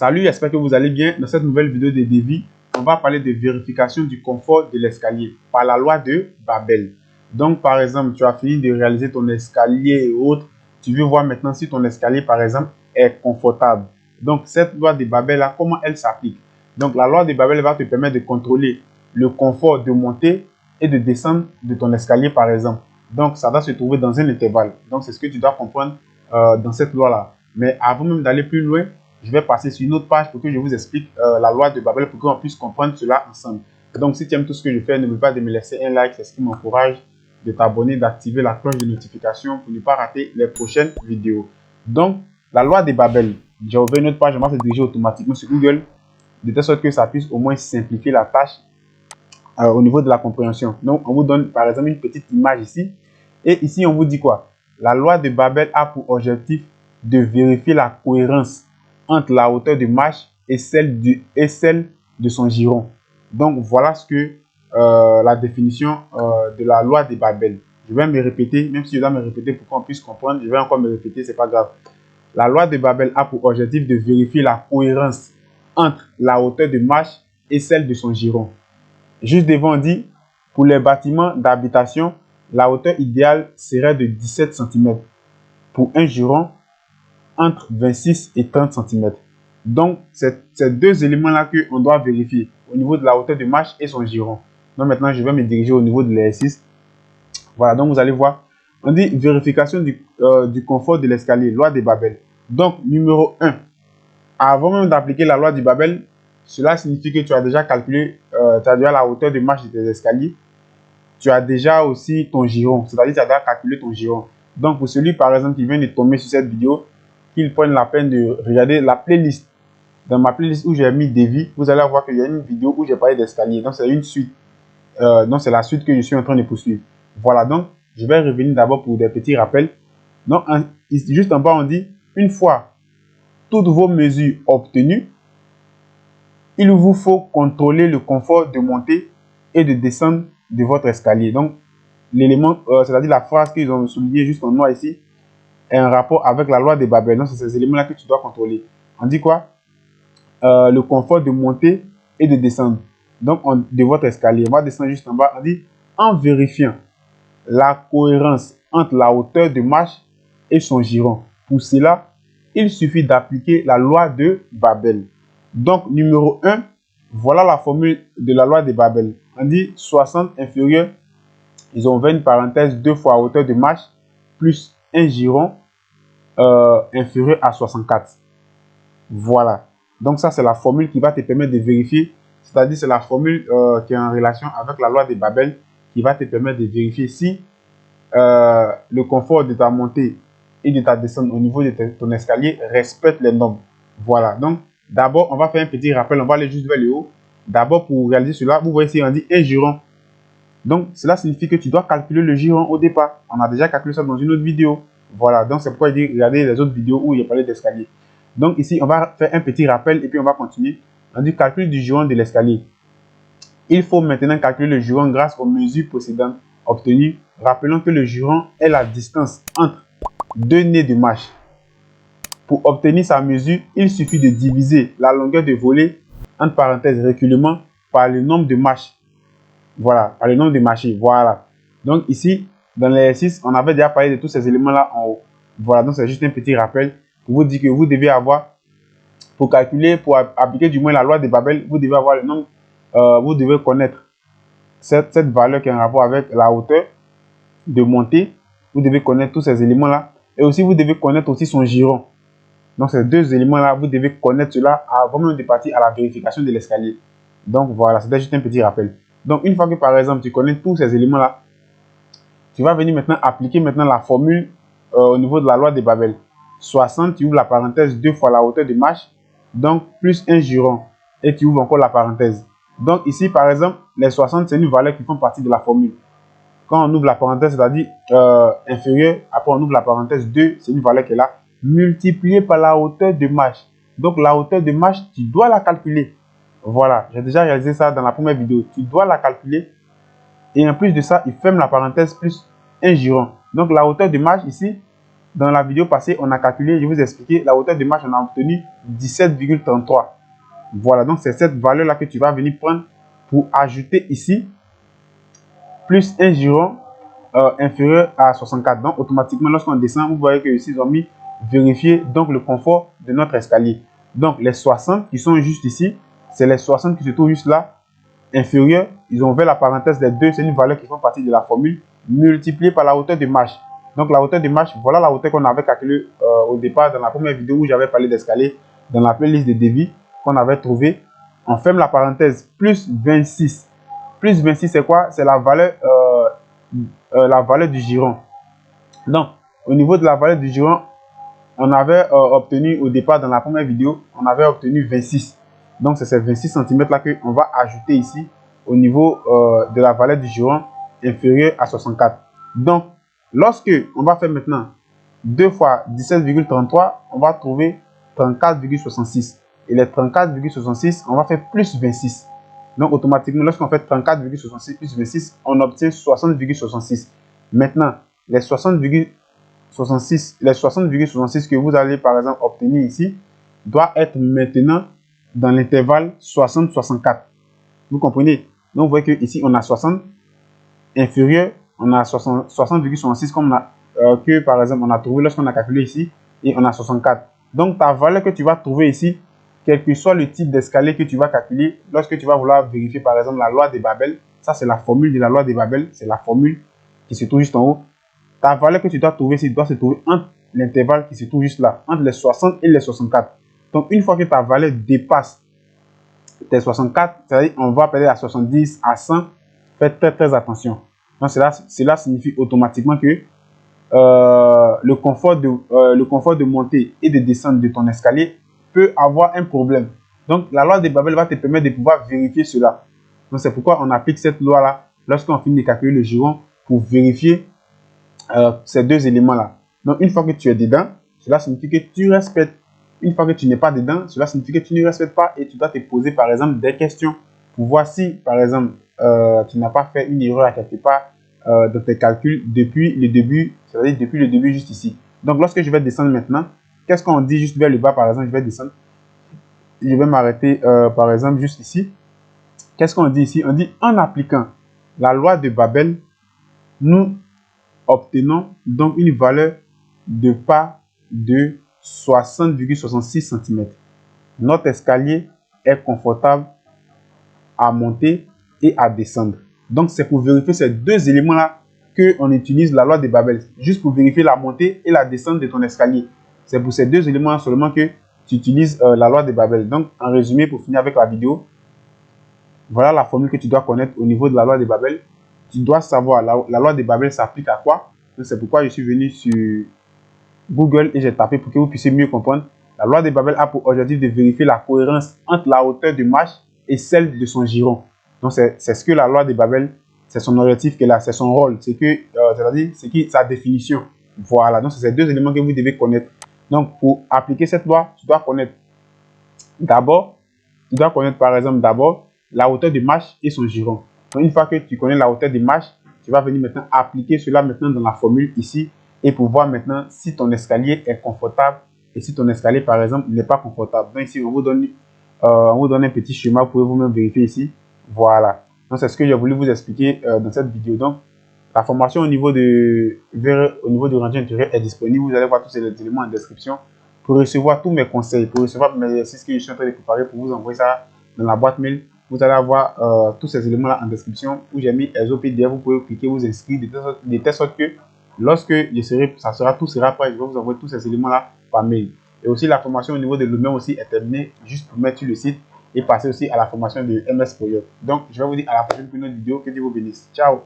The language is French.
Salut, j'espère que vous allez bien. Dans cette nouvelle vidéo de devis, on va parler de vérification du confort de l'escalier par la loi de Babel. Donc, par exemple, tu as fini de réaliser ton escalier et autres. Tu veux voir maintenant si ton escalier, par exemple, est confortable. Donc, cette loi de Babel, là, comment elle s'applique? Donc, la loi de Babel va te permettre de contrôler le confort de monter et de descendre de ton escalier, par exemple. Donc, ça doit se trouver dans un intervalle. Donc, c'est ce que tu dois comprendre dans cette loi-là. Mais avant même d'aller plus loin, je vais passer sur une autre page pour que je vous explique la loi de Babel pour qu'on puisse comprendre cela ensemble. Donc, si tu aimes tout ce que je fais, n'oublie pas de me laisser un like, c'est ce qui m'encourage, de t'abonner, d'activer la cloche de notification pour ne pas rater les prochaines vidéos. Donc, la loi de Babel, j'ai ouvert une autre page, on va se diriger automatiquement sur Google, de telle sorte que ça puisse au moins simplifier la tâche au niveau de la compréhension. Donc, on vous donne par exemple une petite image ici. Et ici, on vous dit quoi? La loi de Babel a pour objectif de vérifier la cohérence entre la hauteur de marche et celle de son giron. Donc, voilà ce que la définition de la loi de Babel. Je vais me répéter, même si je dois me répéter pour qu'on puisse comprendre, je vais encore me répéter, c'est pas grave. La loi de Babel a pour objectif de vérifier la cohérence entre la hauteur de marche et celle de son giron. Juste devant, on dit, pour les bâtiments d'habitation, la hauteur idéale serait de 17 cm. Pour un giron, entre 26 et 30 cm. Donc, c'est ces deux éléments-là qu'on doit vérifier au niveau de la hauteur de marche et son giron. Donc, maintenant, je vais me diriger au niveau de l'exercice. Voilà, donc vous allez voir. On dit vérification du confort de l'escalier, loi de Babel. Donc, numéro 1, avant même d'appliquer la loi de Babel, cela signifie que tu as déjà calculé, tu as déjà la hauteur de marche de tes escaliers. Tu as déjà aussi ton giron, c'est-à-dire que tu as déjà calculé ton giron. Donc, pour celui, par exemple, qui vient de tomber sur cette vidéo, qu'ils prennent la peine de regarder la playlist. Dans ma playlist où j'ai mis devis, vous allez voir qu'il y a une vidéo où j'ai parlé d'escalier. Donc, c'est une suite. Donc, c'est la suite que je suis en train de poursuivre. Voilà, donc, je vais revenir d'abord pour des petits rappels. Donc, juste en bas, on dit, une fois toutes vos mesures obtenues, il vous faut contrôler le confort de monter et de descendre de votre escalier. Donc, l'élément, c'est-à-dire la phrase qu'ils ont soulignée juste en noir ici, est un rapport avec la loi de Babel. Donc, c'est ces éléments-là que tu dois contrôler. On dit quoi? Le confort de monter et de descendre. Donc, de votre escalier. On va descendre juste en bas. On dit, en vérifiant la cohérence entre la hauteur de marche et son giron. Pour cela, il suffit d'appliquer la loi de Babel. Donc, numéro 1, voilà la formule de la loi de Babel. On dit 60 inférieur, ils ont ouvert une parenthèse 2 fois la hauteur de marche plus un giron inférieur à 64. Voilà. Donc, ça, c'est la formule qui va te permettre de vérifier. C'est-à-dire, c'est la formule qui est en relation avec la loi de Babel qui va te permettre de vérifier si le confort de ta montée et de ta descente au niveau de ton escalier respecte les normes. Voilà. Donc, d'abord, on va faire un petit rappel. On va aller juste vers le haut. D'abord, pour réaliser cela, vous voyez ici, on dit un giron. Donc, cela signifie que tu dois calculer le giron au départ. On a déjà calculé ça dans une autre vidéo. Voilà. Donc, c'est pourquoi il dit, regardez les autres vidéos où il a parlé d'escalier. Donc, ici, on va faire un petit rappel et puis on va continuer. On dit calcul du giron de l'escalier. Il faut maintenant calculer le giron grâce aux mesures précédentes obtenues. Rappelons que le giron est la distance entre deux nez de marche. Pour obtenir sa mesure, il suffit de diviser la longueur de volet, entre parenthèses reculement, par le nombre de marches. Voilà, par le nombre de marchés. Voilà. Donc ici, dans l'exercice, on avait déjà parlé de tous ces éléments-là en haut. Voilà, donc c'est juste un petit rappel pour vous dire que vous devez avoir, pour calculer, pour appliquer du moins la loi de Babel, vous devez avoir le nombre, vous devez connaître cette valeur qui est en rapport avec la hauteur de montée. Vous devez connaître tous ces éléments-là. Et aussi, vous devez connaître aussi son giron. Donc, ces deux éléments-là, vous devez connaître cela avant même de partir à la vérification de l'escalier. Donc, voilà, c'était juste un petit rappel. Donc, une fois que, par exemple, tu connais tous ces éléments-là, tu vas venir maintenant appliquer maintenant la formule au niveau de la loi de Babel. 60, tu ouvres la parenthèse 2 fois la hauteur de marche, donc plus un giron. Et tu ouvres encore la parenthèse. Donc, ici, par exemple, les 60, c'est une valeur qui font partie de la formule. Quand on ouvre la parenthèse, c'est-à-dire inférieur, après on ouvre la parenthèse 2, c'est une valeur qui est là, multipliée par la hauteur de marche. Donc la hauteur de marche, tu dois la calculer. Voilà, j'ai déjà réalisé ça dans la première vidéo. Tu dois la calculer. Et en plus de ça, il ferme la parenthèse plus un giron. Donc la hauteur de marche ici, dans la vidéo passée, on a calculé, je vous ai expliqué, la hauteur de marche, on a obtenu 17,33. Voilà, donc c'est cette valeur-là que tu vas venir prendre pour ajouter ici, plus un giron inférieur à 64. Donc, automatiquement, lorsqu'on descend, vous voyez que ici, ils ont mis vérifier donc le confort de notre escalier. Donc, les 60 qui sont juste ici, c'est les 60 qui se trouvent juste là, inférieurs. Ils ont ouvert la parenthèse des deux, c'est une valeur qui font partie de la formule, multipliée par la hauteur de marche. Donc, la hauteur de marche, voilà la hauteur qu'on avait calculée au départ dans la première vidéo où j'avais parlé d'escalier, dans la playlist de devis qu'on avait trouvé. On ferme la parenthèse, plus 26. Plus 26, c'est quoi? C'est la valeur du giron. Donc, au niveau de la valeur du giron, on avait obtenu au départ dans la première vidéo, on avait obtenu 26. Donc, c'est ces 26 cm là qu'on va ajouter ici au niveau de la valeur du giron inférieure à 64. Donc, lorsque on va faire maintenant 2 fois 17,33, on va trouver 34,66. Et les 34,66, on va faire plus 26. Donc, automatiquement, lorsqu'on fait 34,66 plus 26, on obtient 60,66. Maintenant, les 60,66 que vous allez par exemple obtenir ici doit être maintenant dans l'intervalle 60-64. Vous comprenez? Donc, vous voyez que ici on a 60 inférieur, on a 60,66 comme on a, que par exemple on a trouvé lorsqu'on a calculé ici, et on a 64. Donc, ta valeur que tu vas trouver ici, quel que soit le type d'escalier que tu vas calculer, lorsque tu vas vouloir vérifier par exemple la loi de Babel, ça c'est la formule de la loi de Babel, c'est la formule qui se trouve juste en haut. Ta valeur que tu dois trouver ici doit se trouver entre l'intervalle qui se trouve juste là, entre les 60 et les 64. Donc, une fois que ta valeur dépasse tes 64, c'est-à-dire on va passer à 70, à 100, faites très attention. Donc, cela signifie automatiquement que le confort de montée et de descente de ton escalier peut avoir un problème. Donc, la loi de Babel va te permettre de pouvoir vérifier cela. Donc, c'est pourquoi on applique cette loi-là lorsqu'on finit de calculer le giron pour vérifier ces deux éléments-là. Donc, une fois que tu es dedans, cela signifie que tu respectes. Une fois que tu n'es pas dedans, cela signifie que tu ne respectes pas et tu dois te poser, par exemple, des questions pour voir si, par exemple, tu n'as pas fait une erreur à quelque part dans tes calculs depuis le début, c'est-à-dire depuis le début juste ici. Donc, lorsque je vais descendre maintenant, qu'est-ce qu'on dit juste vers le bas, par exemple, je vais descendre. Je vais m'arrêter, par exemple, juste ici. Qu'est-ce qu'on dit ici? On dit, en appliquant la loi de Babel, nous obtenons donc une valeur de pas de 60,66 cm. Notre escalier est confortable à monter et à descendre. Donc, c'est pour vérifier ces deux éléments-là qu'on utilise la loi de Babel, juste pour vérifier la montée et la descente de ton escalier. C'est pour ces deux éléments seulement que tu utilises la loi de Babel. Donc, en résumé, pour finir avec la vidéo, voilà la formule que tu dois connaître au niveau de la loi de Babel. Tu dois savoir, la loi de Babel s'applique à quoi? C'est pourquoi je suis venu sur Google et j'ai tapé pour que vous puissiez mieux comprendre. La loi de Babel a pour objectif de vérifier la cohérence entre la hauteur de marche et celle de son giron. Donc, c'est ce que la loi de Babel, c'est son objectif qu'elle a, c'est son rôle, c'est que, c'est-à-dire, c'est sa définition. Voilà, donc c'est ces deux éléments que vous devez connaître. Donc, pour appliquer cette loi, tu dois connaître par exemple d'abord la hauteur de marche et son giron. Donc, une fois que tu connais la hauteur de marche, tu vas venir maintenant appliquer cela maintenant dans la formule ici et pour voir maintenant si ton escalier est confortable et si ton escalier par exemple n'est pas confortable. Donc ici on vous donne un petit schéma, vous pouvez vous-même vérifier ici. Voilà. Donc c'est ce que j'ai voulu vous expliquer dans cette vidéo. Donc la formation au niveau du rendu intérieur est disponible. Vous allez voir tous ces éléments en description pour recevoir tous mes conseils, pour recevoir mes exercices que je suis en train de préparer pour vous envoyer ça dans la boîte mail. Vous allez avoir tous ces éléments là en description où j'ai mis SOPDF. Vous pouvez cliquer, vous inscrire de telle sorte que lorsque tout sera prêt, je vais vous envoyer tous ces éléments là par mail. Et aussi la formation au niveau de l'humain aussi est terminée, juste pour mettre sur le site et passer aussi à la formation de MS Projet. Donc je vais vous dire à la prochaine pour une autre vidéo. Que Dieu vous bénisse. Ciao.